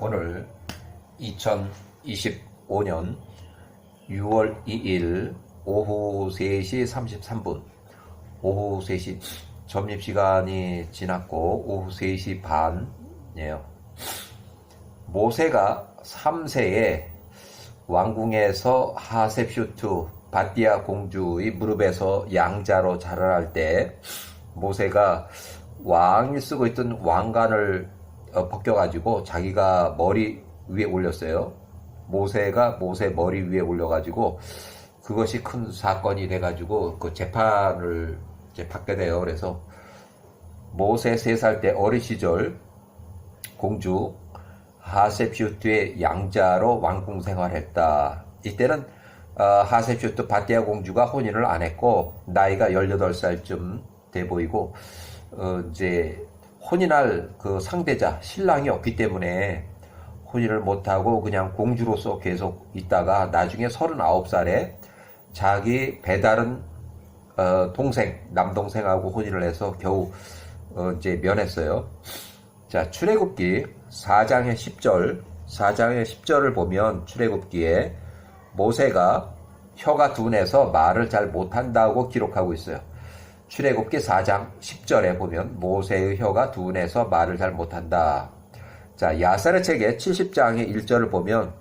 오늘 2025년 6월 2일 오후 3시 33분, 오후 3시 점심시간이 지났고 오후 3시 반이에요. 모세가 3세에 왕궁에서 하셉슈트 바띠아 공주의 무릎에서 양자로 자라날 때 모세가 왕이 쓰고 있던 왕관을 벗겨가지고 자기가 머리 위에 올렸어요. 모세가 모세 머리 위에 올려가지고 그것이 큰 사건이 돼가지고 그 재판을 이제 받게 돼요. 그래서 모세 3살 때 어린 시절 공주 하셉슈트의 양자로 왕궁 생활했다. 이때는 하셉슈트 바띠아 공주가 혼인을 안 했고 나이가 18살쯤 돼 보이고 이제 혼인할 그 상대자 신랑이 없기 때문에 혼인을 못하고 그냥 공주로서 계속 있다가 나중에 39살에 자기 배다른 동생 남동생하고 혼인을 해서 겨우 이제 면했어요. 자, 출애굽기 4장의 10절을 보면 출애굽기에 모세가 혀가 둔해서 말을 잘 못한다고 기록하고 있어요. 출애굽기 4장 10절에 보면 모세의 혀가 둔해서 말을 잘 못한다. 자, 야살의 책의 70장의 1절을 보면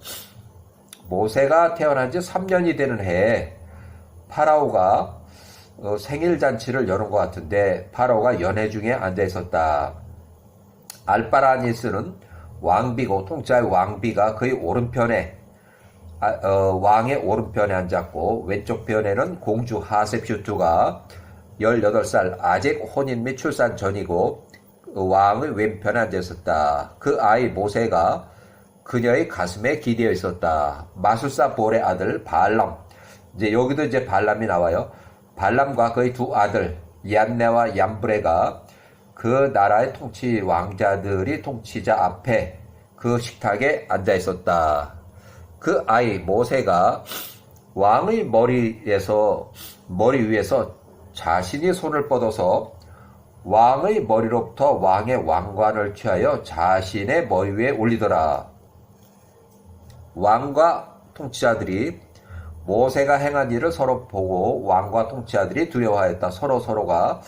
모세가 태어난 지 3년이 되는 해에 파라오가 생일잔치를 여는 것 같은데 파라오가 연회 중에 앉아 있었다. 알바라니스는 왕비고 통짜의 왕비가 그의 오른편에 왕의 오른편에 앉았고 왼쪽 편에는 공주 하셉슈트가 18살 아직 혼인 및 출산 전이고 왕의 왼편에 앉아 있었다. 그 아이 모세가 그녀의 가슴에 기대어 있었다. 마술사 볼의 아들 발람. 이제 여기도 이제 발람이 나와요. 발람과 그의 두 아들 얀네와 얀브레가 그 나라의 통치 왕자들이 통치자 앞에 그 식탁에 앉아 있었다. 그 아이 모세가 왕의 머리 위에서 자신이 손을 뻗어서 왕의 머리로부터 왕의 왕관을 취하여 자신의 머리 위에 올리더라. 왕과 통치자들이 모세가 행한 일을 서로 보고 왕과 통치자들이 두려워하였다. 서로가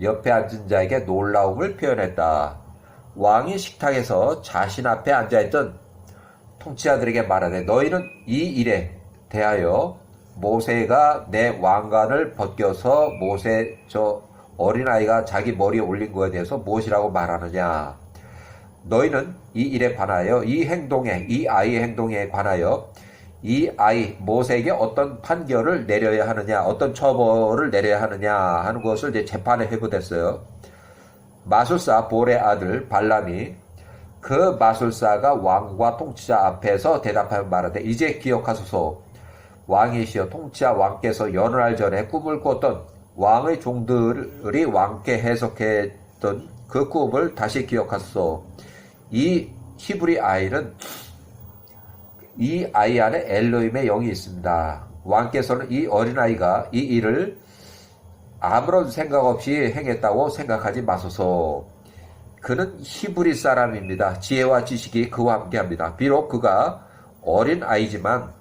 옆에 앉은 자에게 놀라움을 표현했다. 왕이 식탁에서 자신 앞에 앉아있던 통치자들에게 말하되 너희는 이 일에 대하여 모세가 내 왕관을 벗겨서 모세 저 어린아이가 자기 머리에 올린 것에 대해서 무엇이라고 말하느냐. 너희는 이 일에 관하여 이 아이의 행동에 관하여 이 아이 모세에게 어떤 판결을 내려야 하느냐, 어떤 처벌을 내려야 하느냐 하는 것을 이제 재판에 회부됐어요. 마술사 볼의 아들 발람이 그 마술사가 왕과 통치자 앞에서 대답하여 말하되 이제 기억하소서. 왕이시여 통치자 왕께서 연을 전에 꿈을 꿨던 왕의 종들이 왕께 해석했던 그 꿈을 다시 기억하소서. 이 히브리 아이는 이 아이 안에 엘로힘의 영이 있습니다. 왕께서는 이 어린아이가 이 일을 아무런 생각 없이 행했다고 생각하지 마소서. 그는 히브리 사람입니다. 지혜와 지식이 그와 함께합니다. 비록 그가 어린 아이지만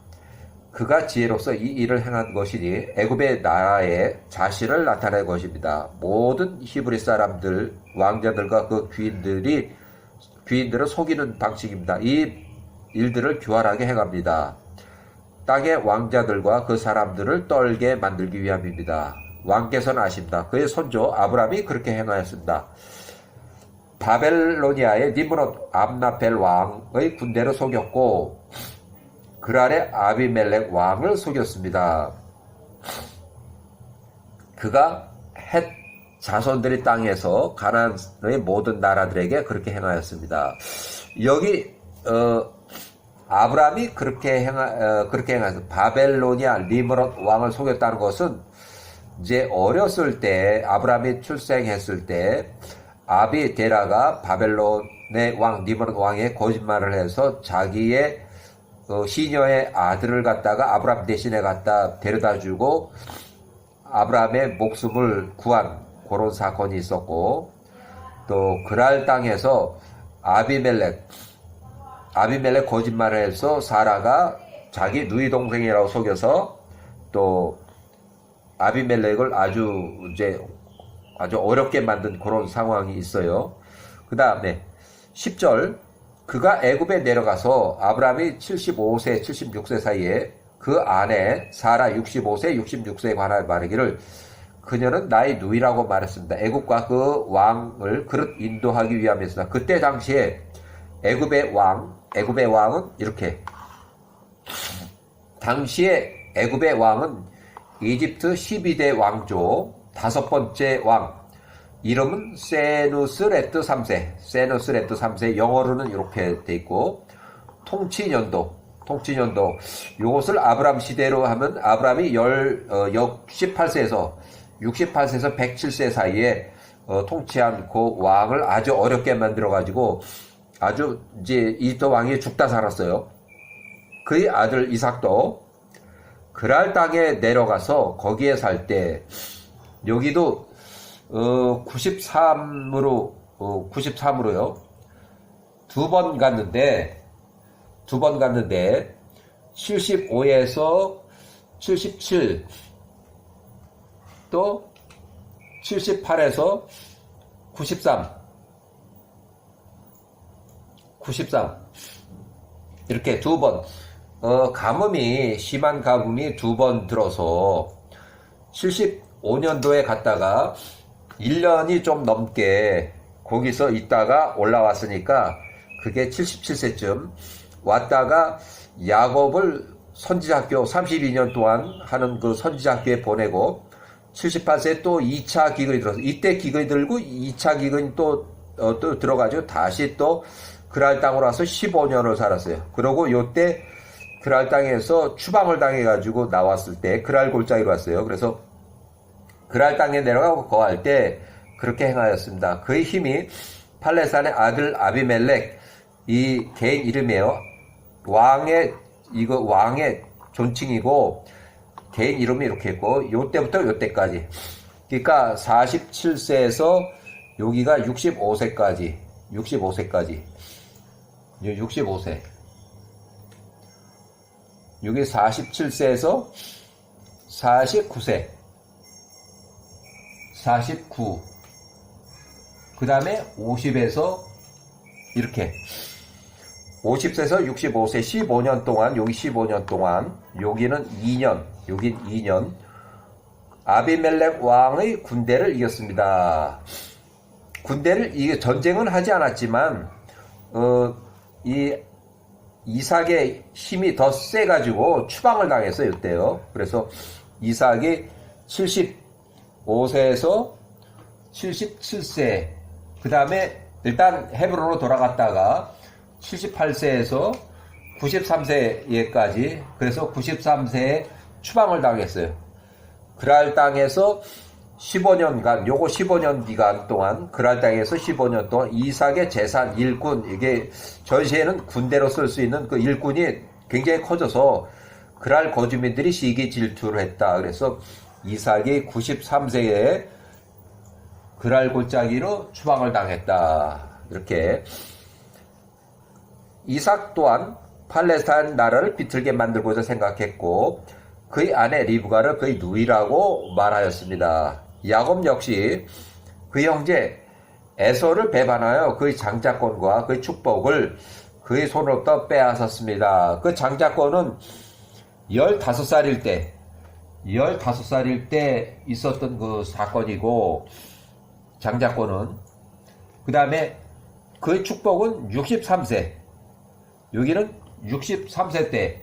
그가 지혜로서 이 일을 행한 것이니 애굽의 나라에 자신을 나타낼 것입니다. 모든 히브리 사람들, 왕자들과 그 귀인들을 속이는 방식입니다. 이 일들을 교활하게 행합니다. 땅의 왕자들과 그 사람들을 떨게 만들기 위함입니다. 왕께서는 아십니다. 그의 손조 아브라함이 그렇게 행하였습니다. 바벨로니아의 니므롯 암나펠 왕의 군대를 속였고 그랄의 아비멜렉 왕을 속였습니다. 그가 헷 자손들의 땅에서 가나안의 모든 나라들에게 그렇게 행하였습니다. 여기 아브라함이 그렇게 행해서 바벨로니아 니므롯 왕을 속였다는 것은 이제 어렸을 때 아브라함이 출생했을 때 아비데라가 바벨론의 왕 니므롯 왕에 거짓말을 해서 자기의 시녀의 아들을 갖다가 아브라함 대신에 갖다 데려다 주고 아브라함의 목숨을 구한 그런 사건이 있었고 또 그랄 땅에서 아비멜렉 아비멜렉 거짓말을 해서 사라가 자기 누이 동생이라고 속여서 또 아비멜렉을 아주 어렵게 만든 그런 상황이 있어요. 그 다음에 10절, 그가 애굽에 내려가서 아브라함이 75세, 76세 사이에 그 아내 사라 65세, 66세에 관하여 말하기를 그녀는 나의 누이라고 말했습니다. 애굽과 그 왕을 그릇 인도하기 위함이었으나 그때 당시에 애굽의 왕은 이렇게, 당시에 애굽의 왕은 이집트 12대 왕조 5번째 왕, 이름은 세누스레트 3세, 영어로는 이렇게 돼 있고, 통치년도, 요것을 아브람 시대로 하면 아브람이 68세에서 107세 사이에 통치한 그 왕을 아주 어렵게 만들어가지고 아주 이제 이집트 왕이 죽다 살았어요. 그의 아들 이삭도 그랄 땅에 내려가서 거기에 살 때, 여기도 93으로요. 두 번 갔는데 75에서 77, 또 78에서 93 이렇게 두 번, 심한 가뭄이 두 번 들어서 75년도에 갔다가 1년이 좀 넘게 거기서 있다가 올라왔으니까 그게 77세쯤 왔다가 야곱을 선지자학교 32년 동안 하는 그 선지자학교에 보내고 78세에 또 2차 기근이 들어서, 이때 기근이 들고 2차 기근이 또 들어가지고 다시 또 그랄 땅으로 와서 15년을 살았어요. 그러고 요때 그랄 땅에서 추방을 당해가지고 나왔을 때 그랄 골짜기로 왔어요. 그래서 그랄 땅에 내려가고 거할 때 그렇게 행하였습니다. 그의 힘이 팔레산의 아들 아비멜렉, 이 개인 이름이에요. 왕의 존칭이고 개인 이름이 이렇게 있고, 요때부터 요때까지, 그러니까 47세에서 여기가 65세까지 65세, 여기 47세에서 49세, 49, 그 다음에 50에서 이렇게 50세에서 65세 15년 동안, 여기 15년 동안, 여기는 2년, 여긴 2년 아비멜렉 왕의 군대를 이겼습니다. 전쟁은 하지 않았지만 이 이삭의 힘이 더 세가지고 추방을 당했어요, 이때요. 그래서 이삭이 75세에서 77세, 그 다음에 일단 헤브론으로 돌아갔다가 78세에서 93세까지, 그래서 93세에 추방을 당했어요. 그랄 땅에서 15년간, 요거 15년 기간 동안, 그랄 땅에서 15년 동안 이삭의 재산, 일꾼, 이게 전시에는 군대로 쓸 수 있는 그 일꾼이 굉장히 커져서 그랄 거주민들이 시기 질투를 했다. 그래서 이삭이 93세에 그랄 골짜기로 추방을 당했다. 이렇게. 이삭 또한 팔레스타인 나라를 비틀게 만들고자 생각했고 그의 아내 리브가를 그의 누이라고 말하였습니다. 야곱 역시 그의 형제 에서를 배반하여 그의 장자권과 그의 축복을 그의 손으로부터 빼앗았습니다. 그 장자권은 15살일 때 있었던 그 사건이고, 장자권은, 그 다음에 그의 축복은 63세, 여기는 63세 때,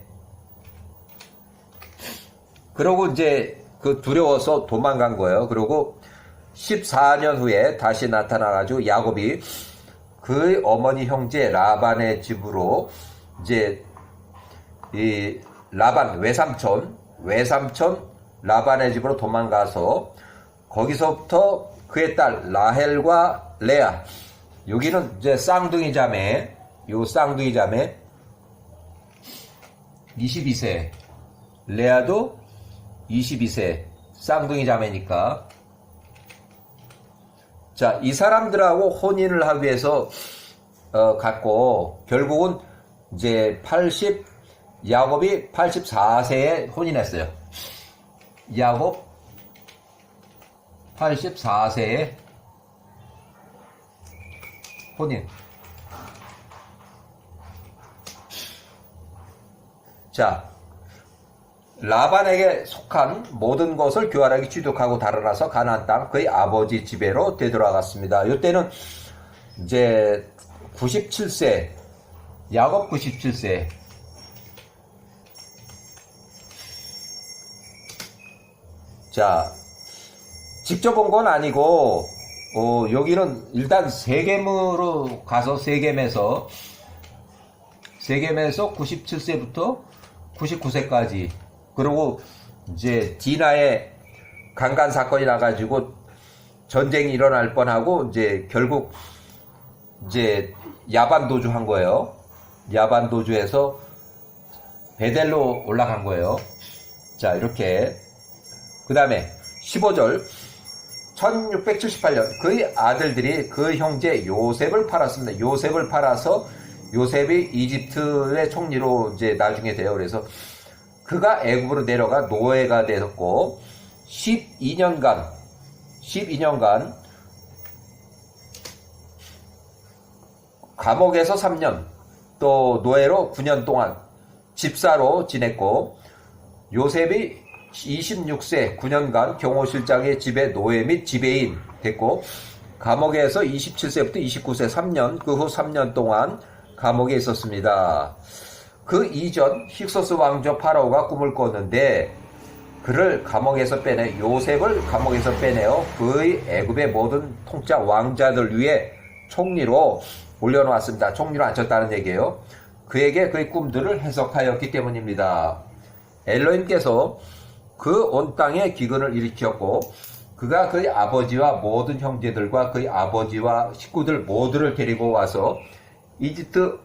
그러고 이제 그 두려워서 도망간 거예요. 그리고 14년 후에 다시 나타나가지고 야곱이 그의 어머니 형제 라반의 집으로 이제 이 라반 외삼촌 라반의 집으로 도망가서 거기서부터 그의 딸 라헬과 레아, 여기는 이제 쌍둥이 자매, 22세, 레아도 22세, 쌍둥이 자매니까. 자, 이 사람들하고 혼인을 하기 위해서 갔고, 결국은 이제 야곱이 84세에 혼인했어요. 야곱 84세에 혼인. 자, 라반에게 속한 모든 것을 교활하게 취득하고 달아나서 가나안 땅 그의 아버지 집에로 되돌아갔습니다. 이때는 이제 97세, 야곱 97세. 자, 직접 온 건 아니고 여기는 일단 세겜으로 가서 세겜에서 97세부터 99세까지, 그리고 이제 디나의 강간 사건이 나가지고 전쟁이 일어날 뻔하고 이제 결국 이제 야반 도주한 거예요. 야반 도주해서 베델로 올라간 거예요. 자, 이렇게. 그 다음에 15절 1678년 그의 아들들이 그 형제 요셉을 팔았습니다. 요셉을 팔아서 요셉이 이집트의 총리로 이제 나중에 돼요. 그래서 그가 애굽으로 내려가 노예가 되었고 12년간 감옥에서 3년, 또 노예로 9년 동안 집사로 지냈고, 요셉이 26세 9년간 경호실장의 집의 노예 및 지배인 됐고, 감옥에서 27세부터 29세 3년, 그 후 3년 동안 감옥에 있었습니다. 그 이전 힉소스 왕조 파라오가 꿈을 꿨는데 그를 감옥에서 빼내 요셉을 감옥에서 빼내어 그의 애굽의 모든 통짜 왕자들 위에 총리로 올려놓았습니다. 총리로 앉혔다는 얘기예요. 그에게 그의 꿈들을 해석하였기 때문입니다. 엘로힘께서 그 온 땅에 기근을 일으켰고 그가 그의 아버지와 모든 형제들과 그의 아버지와 식구들 모두를 데리고 와서 이집트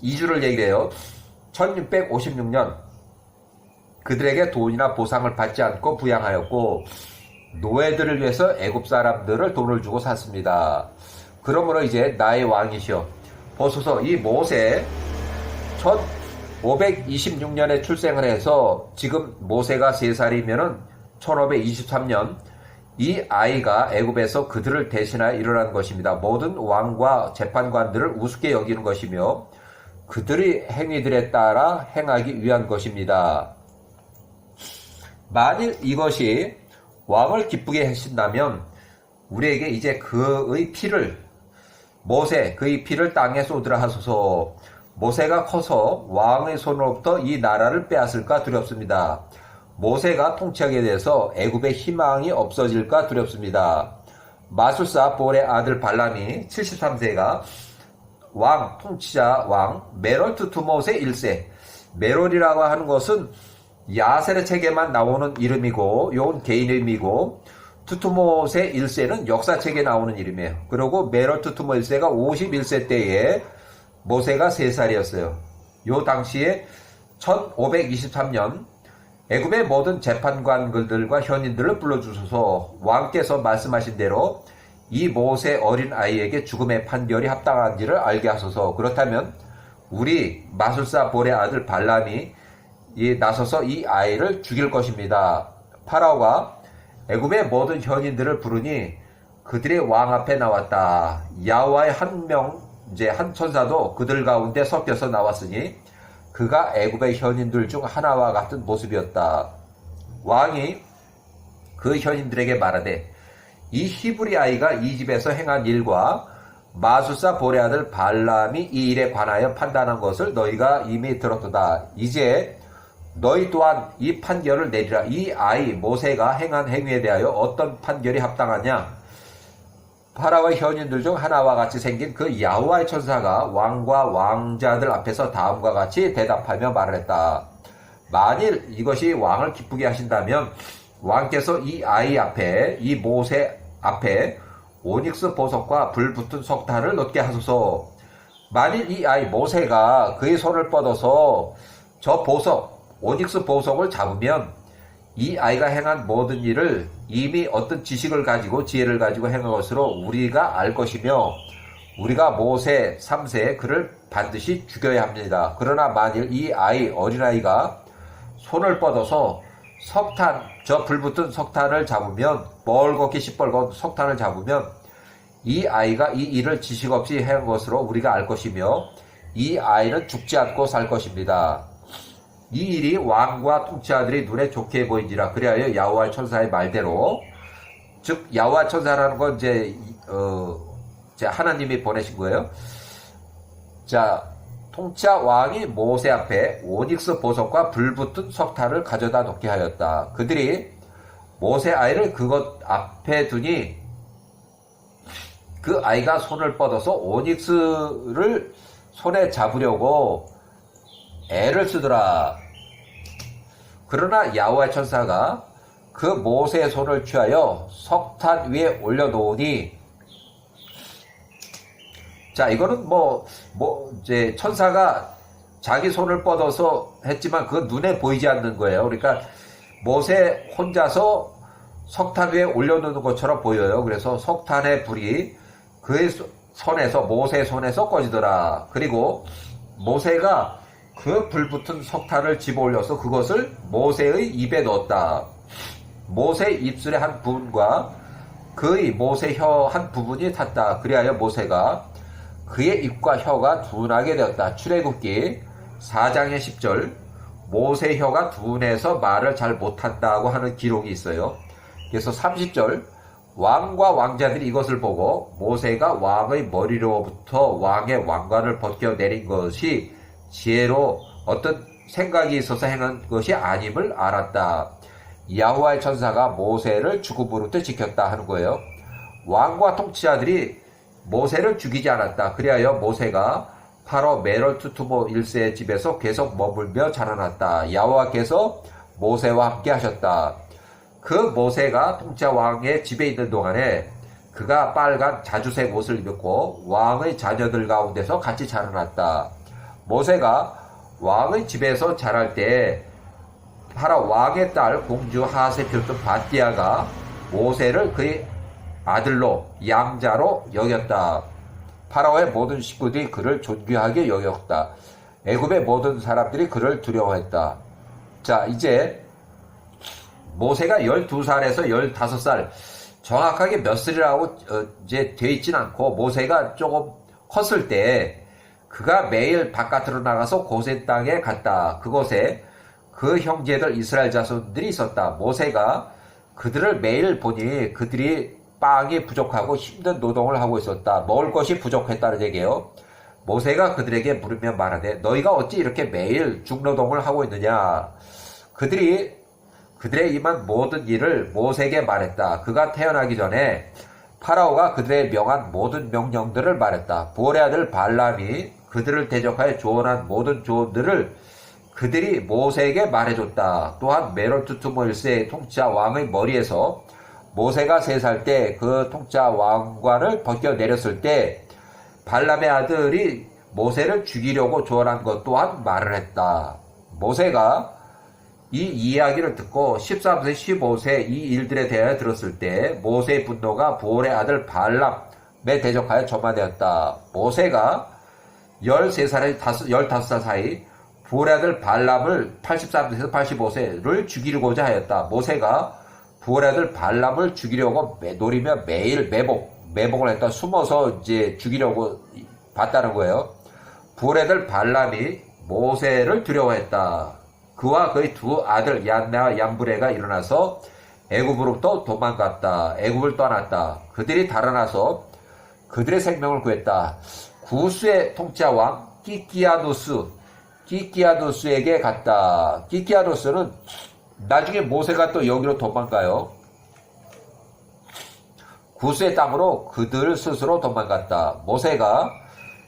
이주를 얘기해요. 1656년 그들에게 돈이나 보상을 받지 않고 부양하였고 노예들을 위해서 애굽 사람들을 돈을 주고 샀습니다. 그러므로 이제 나의 왕이시여. 보소서, 이 모세 1526년에 출생을 해서 지금 모세가 3살이면은 1523년 이 아이가 애굽에서 그들을 대신하여 일어난 것입니다. 모든 왕과 재판관들을 우습게 여기는 것이며 그들의 행위들에 따라 행하기 위한 것입니다. 만일 이것이 왕을 기쁘게 하신다면 우리에게 이제 그의 피를 그의 피를 땅에 쏟으라 하소서. 모세가 커서 왕의 손으로부터 이 나라를 빼앗을까 두렵습니다. 모세가 통치하게 돼서 애굽의 희망이 없어질까 두렵습니다. 마술사 볼의 아들 발람이 73세가 통치자 메롤 투투못의 1세. 메롤이라고 하는 것은 야셀의 책에만 나오는 이름이고, 이건 개인 이름이고, 투투못의 1세는 역사책에 나오는 이름이에요. 그리고 메롤 투투못 1세가 51세 때에 모세가 3살이었어요. 요 당시에 1523년 애굽의 모든 재판관들과 현인들을 불러주셔서 왕께서 말씀하신 대로 이 모세 어린 아이에게 죽음의 판결이 합당한지를 알게 하소서. 그렇다면 우리 마술사 볼의 아들 발람이 나서서 이 아이를 죽일 것입니다. 파라오가 애굽의 모든 현인들을 부르니 그들의 왕 앞에 나왔다. 야훼와의 한 천사도 그들 가운데 섞여서 나왔으니 그가 애굽의 현인들 중 하나와 같은 모습이었다. 왕이 그 현인들에게 말하되 이 히브리 아이가 이 집에서 행한 일과 마술사 볼의 아들 발람이 이 일에 관하여 판단한 것을 너희가 이미 들었도다. 이제 너희 또한 이 판결을 내리라. 이 아이 모세가 행한 행위에 대하여 어떤 판결이 합당하냐? 파라오의 현인들 중 하나와 같이 생긴 그 야훼와의 천사가 왕과 왕자들 앞에서 다음과 같이 대답하며 말을 했다. 만일 이것이 왕을 기쁘게 하신다면 왕께서 이 아이 앞에, 이 모세 앞에 오닉스 보석과 불 붙은 석탄을 놓게 하소서. 만일 이 아이 모세가 그의 손을 뻗어서 저 오닉스 보석을 잡으면 이 아이가 행한 모든 일을 이미 어떤 지식을 가지고 지혜를 가지고 행한 것으로 우리가 알 것이며 우리가 모세 3세 그를 반드시 죽여야 합니다. 그러나 만일 이 어린아이가 손을 뻗어서 석탄, 저 불붙은 석탄을 잡으면, 뻘겋게 시뻘건 석탄을 잡으면 이 아이가 이 일을 지식 없이 한 것으로 우리가 알 것이며 이 아이는 죽지 않고 살 것입니다. 이 일이 왕과 통치자들이 눈에 좋게 보인지라. 그리하여 야호와 천사의 말대로, 즉 야호와 천사라는 건 이제 하나님이 보내신 거예요. 자, 통치자 왕이 모세 앞에 오닉스 보석과 불붙은 석탄을 가져다 놓게 하였다. 그들이 모세 아이를 그것 앞에 두니 그 아이가 손을 뻗어서 오닉스를 손에 잡으려고 애를 쓰더라. 그러나 야호와의 천사가 그 모세의 손을 취하여 석탄 위에 올려놓으니, 자, 이거는 이제 천사가 자기 손을 뻗어서 했지만 그건 눈에 보이지 않는 거예요. 그러니까 모세 혼자서 석탄 위에 올려놓는 것처럼 보여요. 그래서 석탄의 불이 그의 모세의 손에서 꺼지더라. 그리고 모세가 그 불붙은 석탄을 집어 올려서 그것을 모세의 입에 넣었다. 모세의 입술의 한 부분과 그의 모세 혀 한 부분이 탔다. 그리하여 모세가 그의 입과 혀가 둔하게 되었다. 출애굽기 4장의 10절, 모세 혀가 둔해서 말을 잘 못한다고 하는 기록이 있어요. 그래서 30절, 왕과 왕자들이 이것을 보고 모세가 왕의 머리로부터 왕의 왕관을 벗겨내린 것이 지혜로 어떤 생각이 있어서 행한 것이 아님을 알았다. 야호와의 천사가 모세를 죽음으로부터 지켰다 하는 거예요. 왕과 통치자들이 모세를 죽이지 않았다. 그리하여 모세가 파로 메롤투투모 1세의 집에서 계속 머물며 자라났다. 야호와께서 모세와 함께 하셨다. 그 모세가 통치자 왕의 집에 있는 동안에 그가 빨간 자주색 옷을 입었고 왕의 자녀들 가운데서 같이 자라났다. 모세가 왕의 집에서 자랄 때 파라오 왕의 딸 공주 하세 필중 바띠아가 모세를 그의 아들로 양자로 여겼다. 파라오의 모든 식구들이 그를 존귀하게 여겼다. 애굽의 모든 사람들이 그를 두려워했다. 자, 이제 모세가 12살에서 15살, 정확하게 몇 살이라고 이제 돼 있진 않고, 모세가 조금 컸을 때 그가 매일 바깥으로 나가서 고센 땅에 갔다. 그곳에 그 형제들 이스라엘 자손들이 있었다. 모세가 그들을 매일 보니 그들이 빵이 부족하고 힘든 노동을 하고 있었다. 먹을 것이 부족했다는 얘기예요. 모세가 그들에게 물으며 말하되 너희가 어찌 이렇게 매일 중노동을 하고 있느냐. 그들의 임한 모든 일을 모세에게 말했다. 그가 태어나기 전에 파라오가 그들의 명한 모든 명령들을 말했다. 부올의 아들 발람이 그들을 대적하여 조언한 모든 조언들을 그들이 모세에게 말해줬다. 또한 메롤투투모 1세의 통치자 왕의 머리에서 모세가 3살 때 그 통치자 왕관을 벗겨내렸을 때 발람의 아들이 모세를 죽이려고 조언한 것 또한 말을 했다. 모세가 이 이야기를 듣고 13세, 15세 이 일들에 대하여 들었을 때 모세의 분노가 부올의 아들 발람에 대적하여 점화되었다. 모세가 13살에서 15살 사이 부올의 아들 발람을 83세에서 85세를 죽이려고자 하였다. 모세가 부올의 아들 발람을 죽이려고 노리며 매일 매복을 했다. 숨어서 이제 죽이려고 봤다는 거예요. 부올의 아들 발람이 모세를 두려워했다. 그와 그의 두 아들 얀나와 얀브레가 일어나서 애굽으로부터 도망갔다. 애굽을 떠났다. 그들이 달아나서 그들의 생명을 구했다. 구스의 통치자 왕 기키아누스에게 갔다. 기키아누스는 나중에 모세가 또 여기로 도망가요. 구스의 땅으로 그들 스스로 도망갔다. 모세가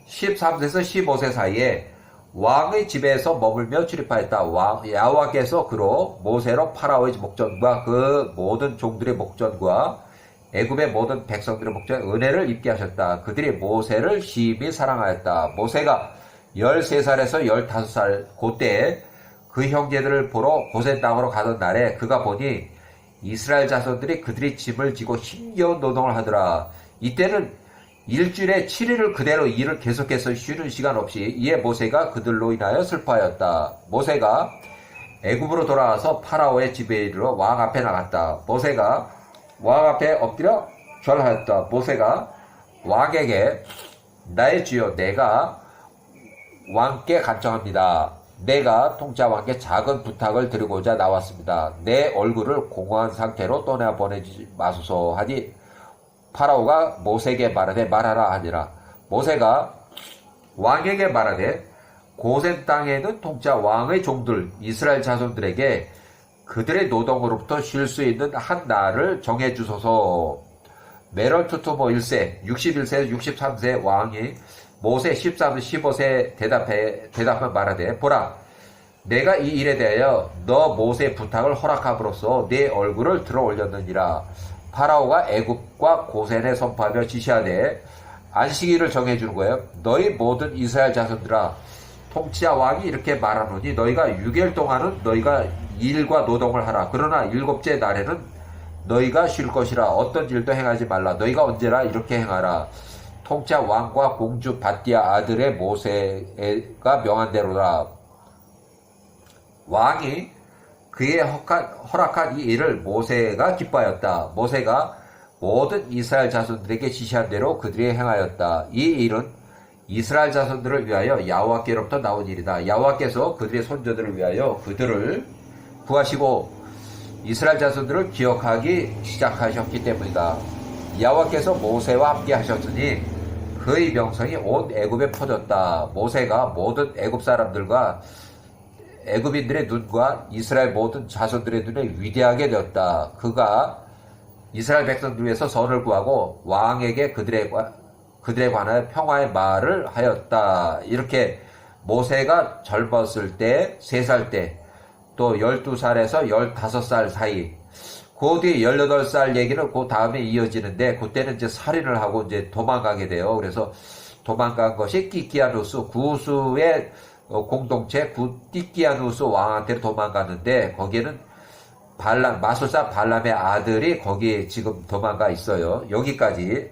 13세에서 15세 사이에 왕의 집에서 머물며 출입하였다. 야호와께서 그로 모세로 파라오의 목전과 그 모든 종들의 목전과 애굽의 모든 백성들의 목전에 은혜를 입게 하셨다. 그들이 모세를 심히 사랑하였다. 모세가 13살에서 15살 그때에 그 형제들을 보러 고센 땅으로 가던 날에 그가 보니 이스라엘 자손들이 그들이 짐을 지고 힘겨운 노동을 하더라. 이때는 일주일에 7일을 그대로 일을 계속해서 쉬는 시간 없이 이에 모세가 그들로 인하여 슬퍼하였다. 모세가 애굽으로 돌아와서 파라오의 집에 이르러 왕 앞에 나갔다. 모세가 왕 앞에 엎드려 절하였다. 모세가 왕에게 나의 주여 내가 왕께 간청합니다. 내가 통치 왕께 작은 부탁을 드리고자 나왔습니다. 내 얼굴을 공허한 상태로 떠나보내지 마소서 하니 파라오가 모세에게 말하되 말하라 하니라. 모세가 왕에게 말하되 고센 땅에 있는 통치 왕의 종들 이스라엘 자손들에게 그들의 노동으로부터 쉴 수 있는 한 날을 정해주소서. 메럴투투모 1세, 61세, 63세 왕이 모세 13세, 15세 대답한 말하되 보라 내가 이 일에 대하여 너 모세의 부탁을 허락함으로써 네 얼굴을 들어 올렸느니라. 파라오가 애굽과 고센에 선포하며 지시하되 안식일을 정해주는 거예요. 너희 모든 이스라엘 자손들아 통치자 왕이 이렇게 말하노니 너희가 6일 동안은 너희가 일과 노동을 하라. 그러나 7째 날에는 너희가 쉴 것이라. 어떤 일도 행하지 말라. 너희가 언제나 이렇게 행하라. 통치자 왕과 공주 밧디아 아들의 모세가 명한 대로라. 왕이 그의 허락한 이 일을 모세가 기뻐하였다. 모세가 모든 이스라엘 자손들에게 지시한 대로 그들이 행하였다. 이 일은 이스라엘 자손들을 위하여 여호와께로부터 나온 일이다. 여호와께서 그들의 손자들을 위하여 그들을 구하시고 이스라엘 자손들을 기억하기 시작하셨기 때문이다. 여호와께서 모세와 함께 하셨으니 그의 명성이 온 애굽에 퍼졌다. 모세가 모든 애굽 사람들과 애굽인들의 눈과 이스라엘 모든 자손들의 눈에 위대하게 되었다. 그가 이스라엘 백성들 위해서 선을 구하고 왕에게 그들에 관하여 평화의 말을 하였다. 이렇게 모세가 젊었을 때, 3살 때, 또 12살에서 15살 사이, 그 뒤에 18살 얘기는 그 다음에 이어지는데, 그때는 이제 살인을 하고 이제 도망가게 돼요. 그래서 도망간 것이 끼끼아누스, 구수의 공동체, 끼끼아누스 왕한테 도망갔는데, 거기에는 마술사 발람의 아들이 거기 지금 도망가 있어요. 여기까지